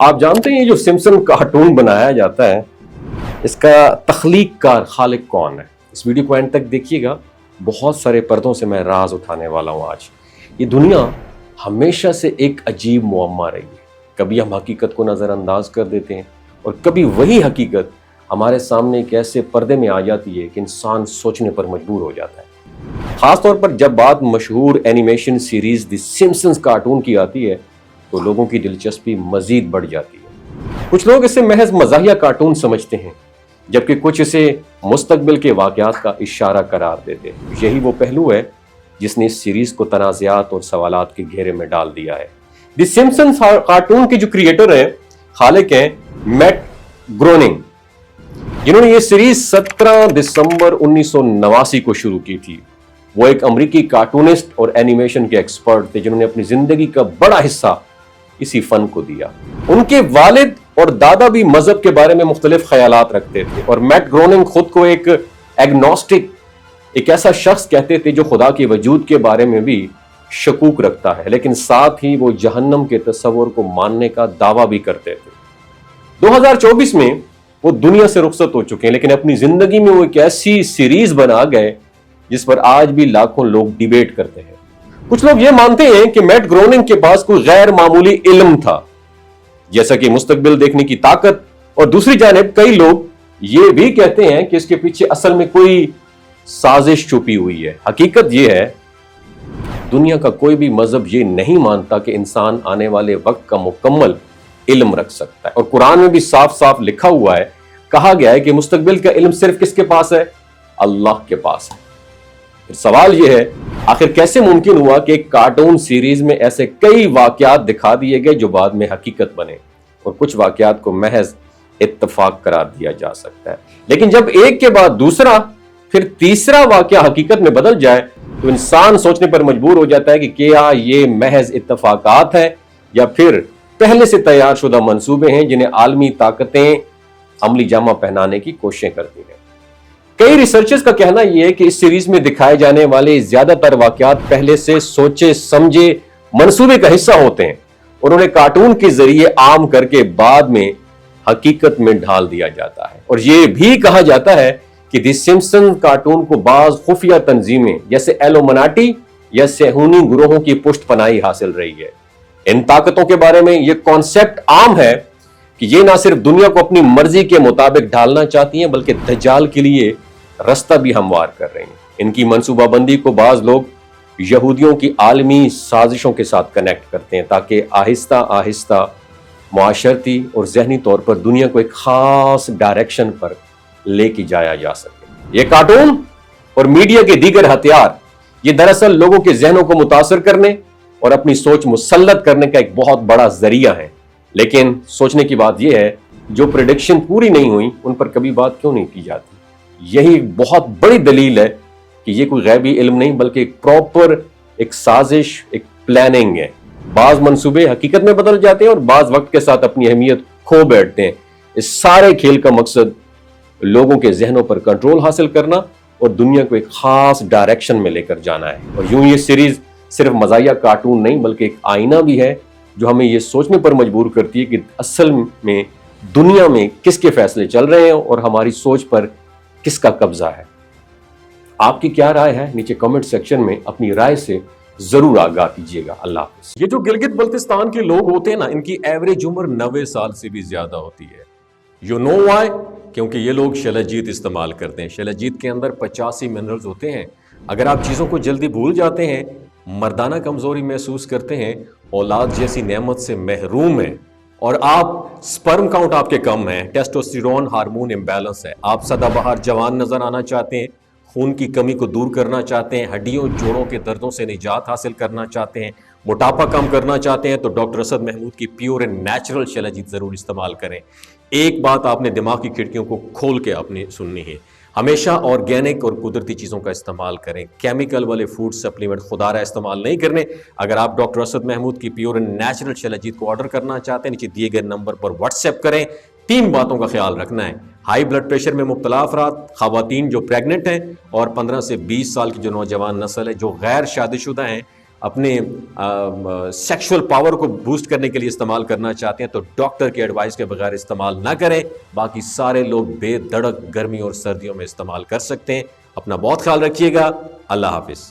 آپ جانتے ہیں یہ جو سمسن کارٹون بنایا جاتا ہے اس کا تخلیق کار خالق کون ہے؟ اس ویڈیو کو اینڈ تک دیکھیے گا، بہت سارے پردوں سے میں راز اٹھانے والا ہوں آج۔ یہ دنیا ہمیشہ سے ایک عجیب معمہ رہی ہے، کبھی ہم حقیقت کو نظر انداز کر دیتے ہیں اور کبھی وہی حقیقت ہمارے سامنے ایک ایسے پردے میں آ جاتی ہے کہ انسان سوچنے پر مجبور ہو جاتا ہے۔ خاص طور پر جب بات مشہور animation series the Simpson's cartoon کی آتی ہے تو لوگوں کی دلچسپی مزید بڑھ جاتی ہے۔ کچھ لوگ اسے محض مزاحیہ کارٹون سمجھتے ہیں، جبکہ کچھ اسے مستقبل کے واقعات کا اشارہ قرار دیتے ہیں۔ یہی وہ پہلو ہے جس نے اس سیریز کو تنازعات اور سوالات کے گھیرے میں ڈال دیا ہے۔ دی سمسنز کارٹون کے جو کریٹر ہیں، خالق ہیں میٹ گروننگ، جنہوں نے یہ سیریز 17 دسمبر 1989 کو شروع کی تھی۔ وہ ایک امریکی کارٹونسٹ اور اینیمیشن کے ایکسپرٹ تھے جنہوں نے اپنی زندگی کا بڑا حصہ اسی فن کو دیا۔ ان کے والد اور دادا بھی مذہب کے بارے میں مختلف خیالات رکھتے تھے، اور میٹ گروننگ خود کو ایک ایگنوسٹک، ایک ایسا شخص کہتے تھے جو خدا کے وجود کے بارے میں بھی شکوک رکھتا ہے، لیکن ساتھ ہی وہ جہنم کے تصور کو ماننے کا دعویٰ بھی کرتے تھے۔ 2024 میں وہ دنیا سے رخصت ہو چکے ہیں، لیکن اپنی زندگی میں وہ ایک ایسی سیریز بنا گئے جس پر آج بھی لاکھوں لوگ ڈیبیٹ کرتے ہیں۔ کچھ لوگ یہ مانتے ہیں کہ میٹ گروننگ کے پاس کوئی غیر معمولی علم تھا، جیسا کہ مستقبل دیکھنے کی طاقت، اور دوسری جانب کئی لوگ یہ بھی کہتے ہیں کہ اس کے پیچھے اصل میں کوئی سازش چھپی ہوئی ہے۔ حقیقت یہ ہے، دنیا کا کوئی بھی مذہب یہ نہیں مانتا کہ انسان آنے والے وقت کا مکمل علم رکھ سکتا ہے، اور قرآن میں بھی صاف صاف لکھا ہوا ہے، کہا گیا ہے کہ مستقبل کا علم صرف کس کے پاس ہے؟ اللہ کے پاس ہے۔ سوال یہ ہے، آخر کیسے ممکن ہوا کہ ایک کارٹون سیریز میں ایسے کئی واقعات دکھا دیے گئے جو بعد میں حقیقت بنے، اور کچھ واقعات کو محض اتفاق قرار دیا جا سکتا ہے، لیکن جب ایک کے بعد دوسرا پھر تیسرا واقعہ حقیقت میں بدل جائے تو انسان سوچنے پر مجبور ہو جاتا ہے کہ کیا یہ محض اتفاقات ہیں یا پھر پہلے سے تیار شدہ منصوبے ہیں جنہیں عالمی طاقتیں عملی جامہ پہنانے کی کوششیں کرتی ہیں۔ کئی ریسرچرز کا کہنا یہ ہے کہ اس سیریز میں دکھائے جانے والے زیادہ تر واقعات پہلے سے سوچے سمجھے منصوبے کا حصہ ہوتے ہیں، اور انہیں کارٹون کے ذریعے عام کر کے بعد میں حقیقت میں ڈھال دیا جاتا ہے۔ اور یہ بھی کہا جاتا ہے کہ دی سمسن کارٹون کو بعض خفیہ تنظیمیں جیسے ایلومناٹی یا صہیونی گروہوں کی پشت پناہی حاصل رہی ہے۔ ان طاقتوں کے بارے میں یہ کانسیپٹ عام ہے کہ یہ نہ صرف دنیا کو اپنی مرضی کے مطابق ڈھالنا چاہتی ہیں بلکہ دجال کے لیے رستہ بھی ہموار کر رہی ہیں۔ ان کی منصوبہ بندی کو بعض لوگ یہودیوں کی عالمی سازشوں کے ساتھ کنیکٹ کرتے ہیں تاکہ آہستہ آہستہ معاشرتی اور ذہنی طور پر دنیا کو ایک خاص ڈائریکشن پر لے کے جایا جا سکے۔ یہ کارٹون اور میڈیا کے دیگر ہتھیار یہ دراصل لوگوں کے ذہنوں کو متاثر کرنے اور اپنی سوچ مسلط کرنے کا ایک بہت بڑا ذریعہ ہے، لیکن سوچنے کی بات یہ ہے جو پریڈکشن پوری نہیں ہوئی ان پر کبھی بات کیوں نہیں کی جاتی؟ یہی ایک بہت بڑی دلیل ہے کہ یہ کوئی غیبی علم نہیں بلکہ ایک پراپر ایک سازش، ایک پلاننگ ہے۔ بعض منصوبے حقیقت میں بدل جاتے ہیں اور بعض وقت کے ساتھ اپنی اہمیت کھو بیٹھتے ہیں۔ اس سارے کھیل کا مقصد لوگوں کے ذہنوں پر کنٹرول حاصل کرنا اور دنیا کو ایک خاص ڈائریکشن میں لے کر جانا ہے۔ اور یوں یہ سیریز صرف مزاحیہ کارٹون نہیں بلکہ ایک آئینہ بھی ہے جو ہمیں یہ سوچنے پر مجبور کرتی ہے کہ اصل میں دنیا میں کس کے فیصلے چل رہے ہیں اور ہماری سوچ پر کس کا قبضہ ہے۔ آپ کی کیا رائے ہے؟ نیچے کمنٹ سیکشن میں اپنی رائے سے ضرور آگاہ کیجیے گا۔ اللہ حافظ۔ یہ جو گلگت بلتستان کے لوگ ہوتے ہیں نا، ان کی ایوریج عمر 90 سال سے بھی زیادہ ہوتی ہے۔ You know why? کیونکہ یہ لوگ شلجیت استعمال کرتے ہیں۔ شلجیت کے اندر 85 منرلز ہوتے ہیں۔ اگر آپ چیزوں کو جلدی بھول جاتے ہیں، مردانہ کمزوری محسوس کرتے ہیں، اولاد جیسی نعمت سے محروم ہیں، اور آپ سپرم کاؤنٹ آپ کے کم ہیں، ٹیسٹوسٹیرون ہارمون امبیلنس ہے، آپ سدا بہار جوان نظر آنا چاہتے ہیں، خون کی کمی کو دور کرنا چاہتے ہیں، ہڈیوں جوڑوں کے دردوں سے نجات حاصل کرنا چاہتے ہیں، موٹاپا کم کرنا چاہتے ہیں، تو ڈاکٹر اسد محمود کی پیور اینڈ نیچرل شلجیت ضرور استعمال کریں۔ ایک بات آپ نے دماغ کی کھڑکیوں کو کھول کے اپنی سننی ہے، ہمیشہ آرگینک اور قدرتی چیزوں کا استعمال کریں، کیمیکل والے فوڈ سپلیمنٹ خدا رہا استعمال نہیں کرنے۔ اگر آپ ڈاکٹر اسد محمود کی پیور اینڈ نیچرل شلجیت کو آرڈر کرنا چاہتے ہیں، نیچے دیے گئے نمبر پر واٹس ایپ کریں۔ 3 باتوں کا خیال رکھنا ہے: ہائی بلڈ پریشر میں مبتلا افراد، خواتین جو پریگننٹ ہیں، اور 15 سے 20 سال کی جو نوجوان نسل ہے جو غیر شادی شدہ ہیں، اپنے سیکشول پاور کو بوسٹ کرنے کے لیے استعمال کرنا چاہتے ہیں تو ڈاکٹر کے ایڈوائس کے بغیر استعمال نہ کریں. باقی سارے لوگ بے دھڑک گرمی اور سردیوں میں استعمال کر سکتے ہیں. اپنا بہت خیال رکھیے گا. اللہ حافظ.